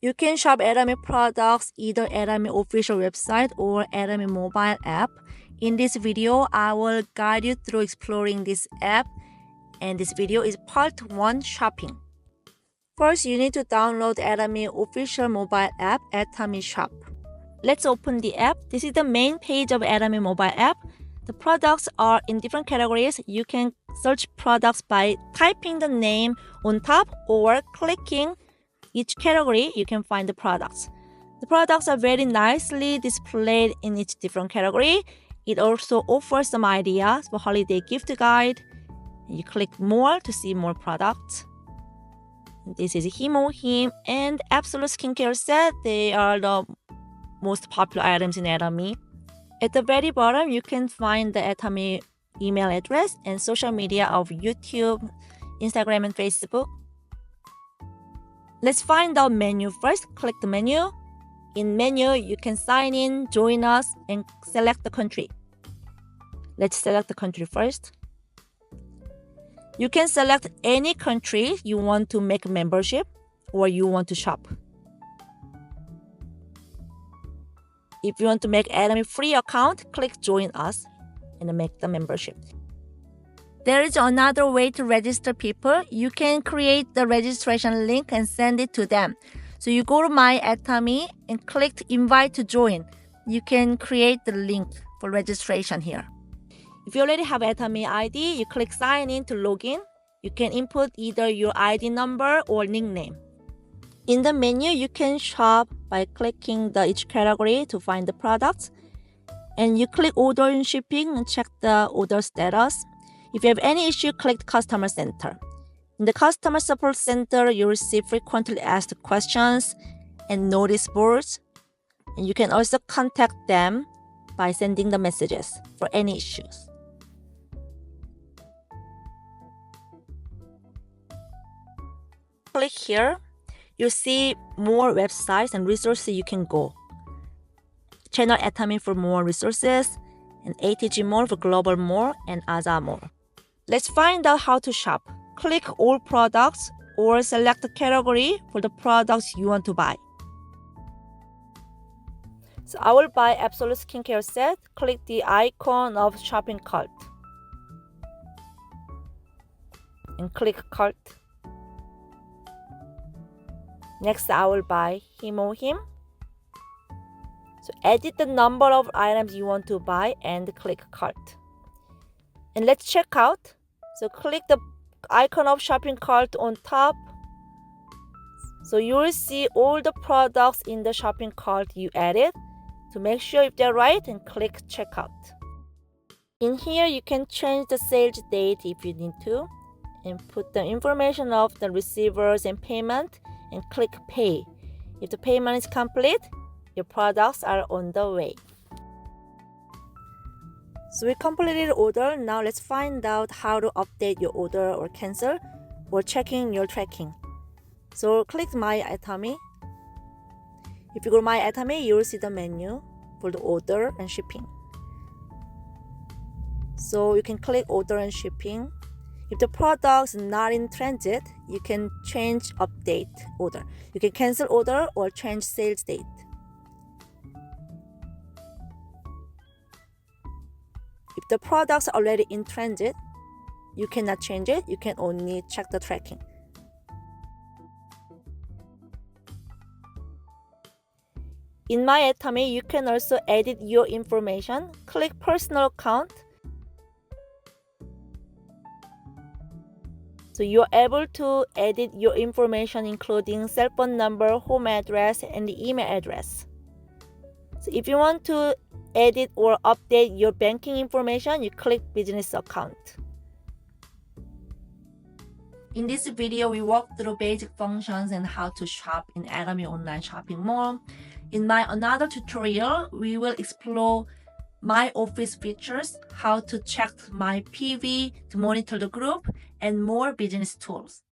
You can shop Atomy products either Atomy official website or Atomy mobile app. In this video, I will guide you through exploring this app, and this video is part 1 shopping. First, you need to download Atomy official mobile app, Atomy Shop. Let's open the app. This is the main page of Atomy mobile app. The products are in different categories. You can search products by typing the name on top or clicking each category. You can find the products. The products are very nicely displayed in each different category. It also offers some ideas for holiday gift guide. You click more to see more products. This is Him and Absolute Skincare Set. They are the most popular items in Atomy. At the very bottom, you can find the Atomy email address and social media of YouTube, Instagram, and Facebook. Let's find the menu first. Click the menu. In menu, you can sign in, join us, and select the country. Let's select the country first. You can select any country you want to make membership or you want to shop. If you want to make Atomy free account, click join us and make the membership. There is another way to register people. You can create the registration link and send it to them. So you go to My Atomy and click invite to join. You can create the link for registration here. If you already have Atomy ID, you click sign in to log in. You can input either your ID number or nickname. In the menu, you can shop by clicking each category to find the products. And you click order and shipping and check the order status. If you have any issue, click Customer Center. In the Customer Support Center, you receive frequently asked questions and notice boards. And you can also contact them by sending the messages for any issues. Click here. You'll see more websites and resources you can go. Channel Atomy for more resources, and ATG Mall for global mall, and Aza Mall. Let's find out how to shop. Click all products or select the category for the products you want to buy. So I will buy Absolute Skincare Set. Click the icon of shopping cart. And click cart. Next, I will buy Him. So edit the number of items you want to buy and click cart. And let's check out. So click the icon of shopping cart on top. So you will see all the products in the shopping cart you added. To make sure if they're right, and click checkout. In here, you can change the sales date if you need to, and put the information of the receivers and payment, and click pay. If the payment is complete, your products are on the way. So we completed the order. Now let's find out how to update your order or cancel or checking your tracking. So click My Atomy. If you go to My Atomy, you will see the menu for the order and shipping. So you can click order and shipping. If the product is not in transit, you can change update order. You can cancel order or change sales date. If the products are already in transit, you cannot change it. You can only check the tracking. In My Atomy, you can also edit your information. Click personal account. So you're able to edit your information, including cell phone number, home address, and the email address. So if you want to edit or update your banking information, you click business account. In this video, we walk through basic functions and how to shop in Atomy online shopping mall. In my another tutorial, we will explore My Office features, how to check my PV to monitor the group, and more business tools.